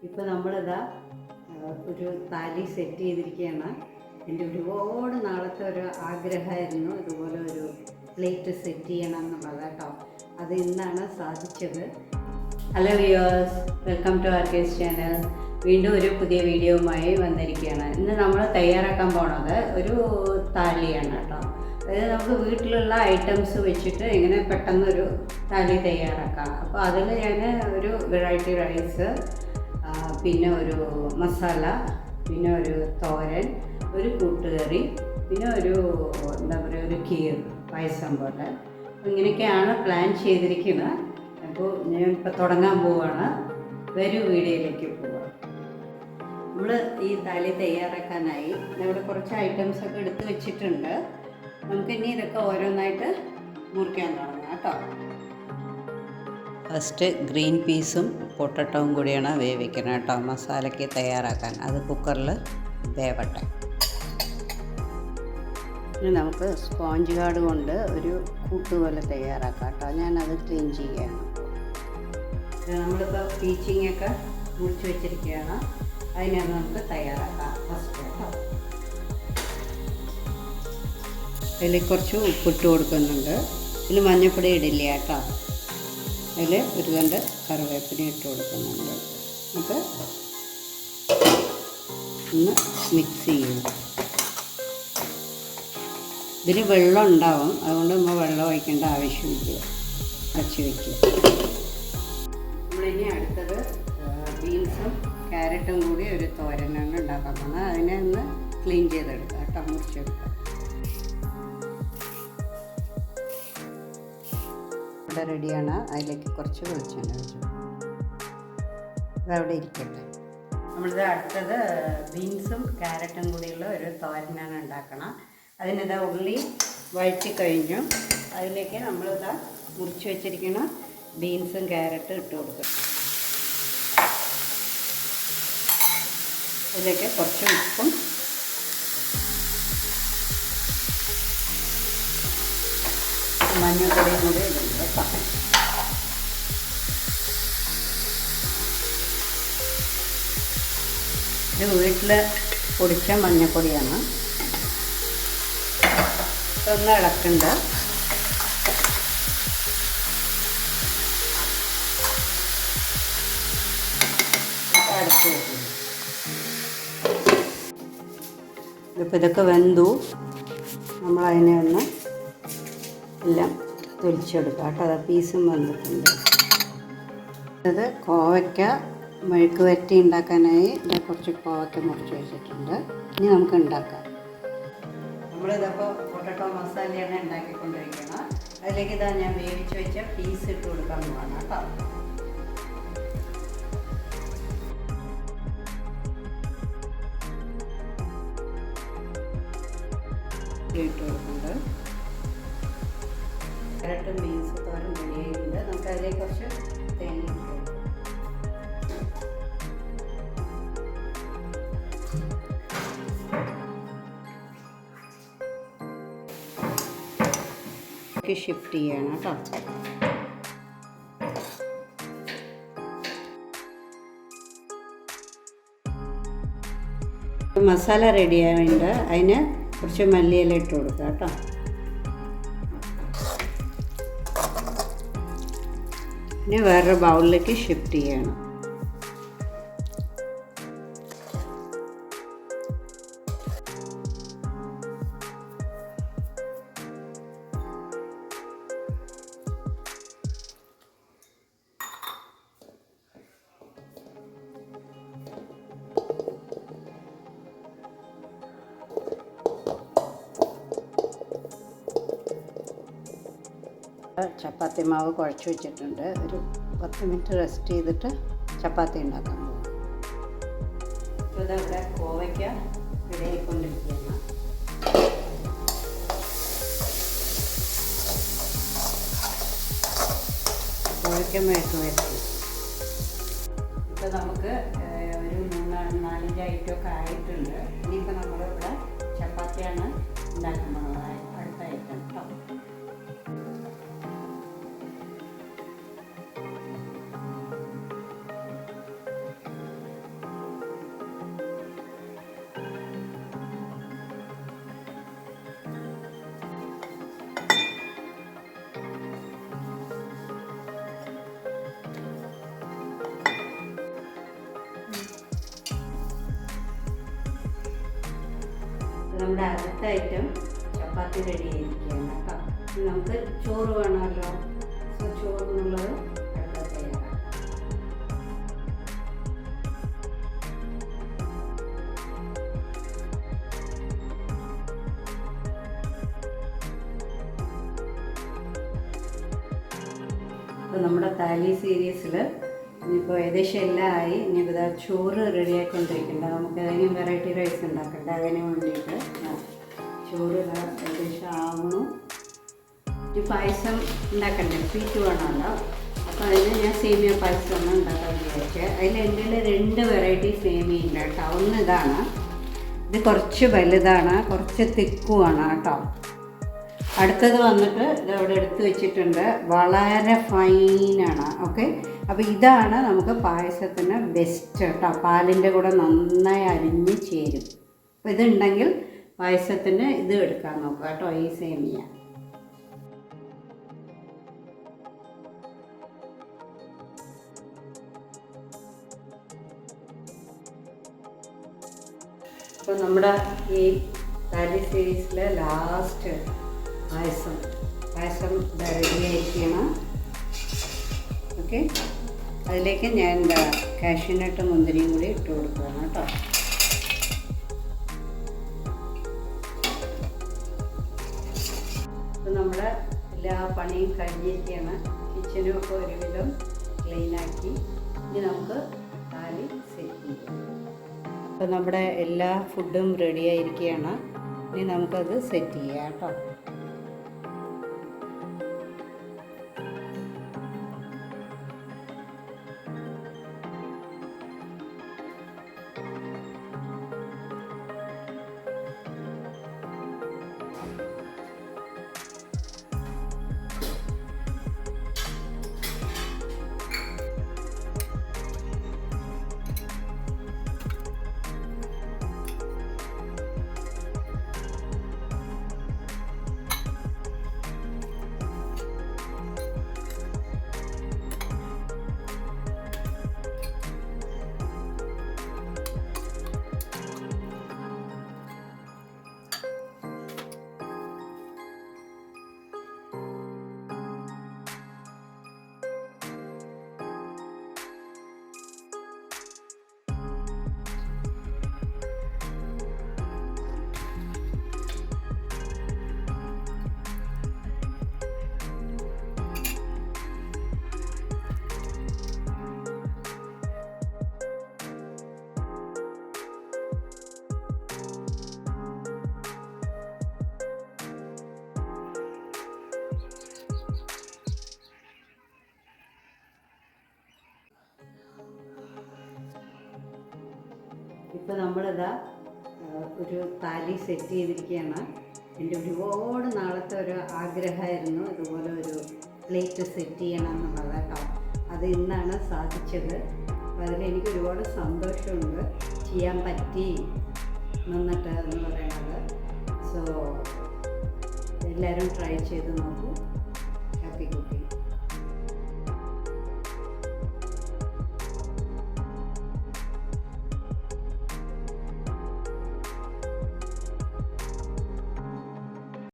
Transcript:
ഇപ്പോൾ നമ്മളിതാ ഒരു താലി സെറ്റ് ചെയ്തിരിക്കുകയാണ്. എൻ്റെ ഒരുപാട് നാളത്തെ ഒരു ആഗ്രഹമായിരുന്നു ഇതുപോലെ ഒരു പ്ലേറ്റ് സെറ്റ് ചെയ്യണം എന്നുള്ളത് കേട്ടോ. അത് ഇന്നാണ് സാധിച്ചത്. ഹലോ വ്യൂവേഴ്സ്, വെൽക്കം ടു ആർക്കേസ് ചാനൽ. വീണ്ടും ഒരു പുതിയ വീഡിയോയുമായി വന്നിരിക്കുകയാണ്. ഇന്ന് നമ്മൾ തയ്യാറാക്കാൻ പോണത് ഒരു താലിയാണ് കേട്ടോ. അതായത് നമുക്ക് വീട്ടിലുള്ള ഐറ്റംസ് വെച്ചിട്ട് എങ്ങനെ പെട്ടെന്നൊരു താലി തയ്യാറാക്കാം. അപ്പോൾ അതിൽ ഞാൻ ഒരു വെറൈറ്റി റൈസ്, പിന്നെ ഒരു മസാല, പിന്നെ ഒരു തോരൻ, ഒരു കൂട്ടുകറി, പിന്നെ ഒരു എന്താ പറയുക ഒരു കീർ പായസം പോലെ ഇങ്ങനെയൊക്കെയാണ് പ്ലാൻ ചെയ്തിരിക്കുന്നത്. അപ്പോൾ ഞാൻ ഇപ്പോൾ തുടങ്ങാൻ പോവുകയാണ്. വരൂ വീഡിയോയിലേക്ക് പോവാം. നമ്മൾ ഈ താലി തയ്യാറാക്കാനായി ഇവിടെ കുറച്ച് ഐറ്റംസൊക്കെ എടുത്ത് വെച്ചിട്ടുണ്ട്. നമുക്കിനി ഇതൊക്കെ ഓരോന്നായിട്ട് മുറിക്കാൻ തുടങ്ങാം കേട്ടോ. ഫസ്റ്റ് ഗ്രീൻ പീസും പൊട്ടറ്റവും കൂടിയാണ് വേവിക്കുന്നത് കേട്ടോ, മസാലയ്ക്ക് തയ്യാറാക്കാൻ. അത് കുക്കറിൽ വേവട്ടെ. ഇനി നമുക്ക് സ്പോഞ്ച് കാർഡ് കൊണ്ട് ഒരു കൂട്ട് പോലെ തയ്യാറാക്കാം കേട്ടോ. ഞാനത് ക്ലീൻ ചെയ്യുകയാണ്. നമ്മളിപ്പോൾ പീച്ചിങ്ങൊക്കെ മുറിച്ച് വെച്ചിരിക്കുകയാണ്. അതിനത് നമുക്ക് തയ്യാറാക്കാം ഫസ്റ്റ് കേട്ടോ. അതിൽ കുറച്ച് ഉപ്പിട്ട് കൊടുക്കുന്നുണ്ട്. ഇതിൽ മഞ്ഞൾപ്പൊടി ഇടില്ല കേട്ടോ. അതിൽ ഒരു രണ്ട് കറിവേപ്പില ഇട്ട് കൊടുക്കുന്നുണ്ട്. നമുക്ക് ഒന്ന് മിക്സ് ചെയ്യും. ഇതിൽ വെള്ളം ഉണ്ടാവും, അതുകൊണ്ട് നമ്മൾ വെള്ളം ഒഴിക്കേണ്ട ആവശ്യമില്ല. അടച്ച് വയ്ക്കുക. നമ്മളിനി അടുത്തത് ബീൻസും ക്യാരറ്റും കൂടി ഒരു തോരനാണ് ഉണ്ടാക്കാൻ പോകുന്നത്. അതിനെ ഒന്ന് ക്ലീൻ ചെയ്തെടുക്കുക കേട്ടോ, മുറിച്ചെടുക്കുക. ഇവിടെ റെഡിയാണ്. അതിലേക്ക് കുറച്ച് വെളിച്ചെണ്ണ ഒഴിച്ചു. അതവിടെ ഇരിക്കട്ടെ. നമ്മളിത് അടുത്തത് ബീൻസും ക്യാരറ്റും കൂടിയുള്ള ഒരു തോരനാണ് ഉണ്ടാക്കണം. അതിനിതാ ഉള്ളി വഴറ്റി കഴിഞ്ഞു. അതിലേക്ക് നമ്മളിതാ മുറിച്ച് വെച്ചിരിക്കുന്ന ബീൻസും ക്യാരറ്റും ഇട്ട് കൊടുക്കും. ഇതിലേക്ക് കുറച്ച് ഉപ്പും മഞ്ഞൾപ്പൊടിയും കൂടി ഇടുന്നത് കേട്ടോ. ഇത് വീട്ടിൽ പൊടിച്ച മഞ്ഞൾപ്പൊടിയാണ്. ഒന്ന് ഇളക്കുന്നുണ്ട്. അടച്ച് വെക്കുന്നു. ഇതിപ്പോൾ ഇതൊക്കെ വെന്തു. നമ്മളതിനെ ഒന്ന് എല്ലാം തൊലിച്ചെടുക്കാം കേട്ടോ. അത് പീസും വന്നിട്ടുണ്ട്. അത് കോവയ്ക്ക മെഴുക്ക് വരട്ടി ഉണ്ടാക്കാനായി ഇത് കുറച്ച് കോവയ്ക്ക മുറിച്ച് വെച്ചിട്ടുണ്ട്. ഇനി നമുക്ക് ഉണ്ടാക്കാം. നമ്മളിതപ്പോൾ പൊട്ടറ്റോ മസാലയാണ് ഉണ്ടാക്കിക്കൊണ്ടിരിക്കുന്നത്. അതിലേക്ക് ഇതാ ഞാൻ വേവിച്ച് വെച്ച പീസ് ഇട്ട് കൊടുക്കാൻ പോകണം കേട്ടോ. ഇട്ട് കൊടുക്കുന്നുണ്ട്. ക്യാരറ്റും ബീൻസ് തോരൻ റെഡിയായിട്ടുണ്ട്. നമുക്ക് അതിലേക്ക് കുറച്ച് തേങ്ങ ഇട്ട് കൊടുക്കാം. ഷിഫ്റ്റ് ചെയ്യണം കേട്ടോ. മസാല റെഡി ആവുന്നുണ്ട്. അതിന് കുറച്ച് മല്ലിയില ഇട്ട് കൊടുക്കുക കേട്ടോ. ഇനി വേറൊരു ബൗളിലേക്ക് ഷിഫ്റ്റ് ചെയ്യണം. ചപ്പാത്തി മാവ് കുഴച്ച് വെച്ചിട്ടുണ്ട്. ഒരു 10 മിനിറ്റ് റെസ്റ്റ് ചെയ്തിട്ട് ചപ്പാത്തി ഉണ്ടാക്കാൻ പോകും. ഇപ്പോൾ ഇതവിടെ കോവയ്ക്ക റെഡിയായിക്കൊണ്ടിരിക്കുകയാണ്. കോവയ്ക്ക മെഴുക്ക് വരട്ടി. ഇപ്പോൾ നമുക്ക് ഒരു 3-4 ഐറ്റമൊക്കെ ആയിട്ടുണ്ട്. ഇനിയിപ്പോൾ നമ്മളിവിടെ ചപ്പാത്തിയാണ് ഉണ്ടാക്കാൻ പോകുന്നത്. അടുത്ത ഐറ്റം കേട്ടോ. നമ്മുടെ അടുത്ത ഐറ്റം ചപ്പാത്തി റെഡി ആയിരിക്കുകയാണ് കേട്ടോ. നമുക്ക് ചോറ് വേണമല്ലോ. സോ ചോറിനുള്ളത് അടുത്ത തയ്യാറാക്കാം. അപ്പോൾ നമ്മുടെ താലി സീരീസിൽ ഇനിയിപ്പോൾ ഏകദേശം എല്ലാം ആയി. ഇനിയിപ്പോൾ ഇതാ ചോറ് റെഡി ആയിക്കൊണ്ടിരിക്കേണ്ട. നമുക്ക് ഏതെങ്കിലും വെറൈറ്റി റൈസ് ഉണ്ടാക്കണ്ട. അതിന് വേണ്ടിയിട്ട് ചോറ് ഏകദേശം ആവണു. ഒരു പായസം ഉണ്ടാക്കണ്ടേ, സ്വീറ്റ് വേണമല്ലോ. അപ്പോൾ അതിന് ഞാൻ സേമിയ പായസമാണ് ഉണ്ടാക്കാൻ വിചാരിച്ചത്. അതിൽ എൻ്റെ 2 വെറൈറ്റി സേമിയ ഉണ്ട് കേട്ടോ. ഒന്ന് ഇതാണ്, ഇത് കുറച്ച് വലുതാണ്, കുറച്ച് തിക്കുമാണ് കേട്ടോ. അടുത്തത് വന്നിട്ട് ഇതവിടെ എടുത്ത് വെച്ചിട്ടുണ്ട്, വളരെ ഫൈനാണ്. ഓക്കെ, അപ്പോൾ ഇതാണ് നമുക്ക് പായസത്തിന് ബെസ്റ്റ് കേട്ടോ. പാലിൻ്റെ കൂടെ നന്നായി അരിഞ്ഞ് ചേരും. അപ്പോൾ ഇതുണ്ടെങ്കിൽ പായസത്തിന് ഇത് എടുക്കാൻ നോക്കുക കേട്ടോ, ഈ സേമിയ. അപ്പോൾ നമ്മുടെ ഈ താലി സീരീസിലെ ലാസ്റ്റ് പായസം റെഡിയായിരിക്കണം. ഓക്കെ, അതിലേക്ക് ഞാൻ കാഷ്യൂനട്ട് മുന്തിരിയും കൂടി ഇട്ട് കൊടുക്കുകയാണ് കേട്ടോ. അപ്പോൾ നമ്മുടെ എല്ലാ പണിയും കഴിഞ്ഞിരിക്കുകയാണ്. കിച്ചനും ഒക്കെ ഒരുവിധം ക്ലീനാക്കി. ഇനി നമുക്ക് താലി സെറ്റ് ചെയ്യാം. അപ്പോൾ നമ്മുടെ എല്ലാ ഫുഡും റെഡിയായിരിക്കുകയാണ്. ഇനി നമുക്കത് സെറ്റ് ചെയ്യാം കേട്ടോ. ഇപ്പോൾ നമ്മളിതാ ഒരു താലി സെറ്റ് ചെയ്തിരിക്കുകയാണ്. എൻ്റെ ഒരുപാട് നാളത്തെ ഒരു ആഗ്രഹമായിരുന്നു ഇതുപോലെ ഒരു പ്ലേറ്റ് സെറ്റ് ചെയ്യണം എന്നുള്ളത് കേട്ടോ. അത് ഇന്നാണ് സാധിച്ചത്. അപ്പോൾ അതിലെനിക്ക് ഒരുപാട് സന്തോഷമുണ്ട്, ചെയ്യാൻ പറ്റി നിന്നിട്ട് എന്ന് പറയുന്നത്. സോ എല്ലാവരും ട്രൈ ചെയ്ത് നോക്കൂ.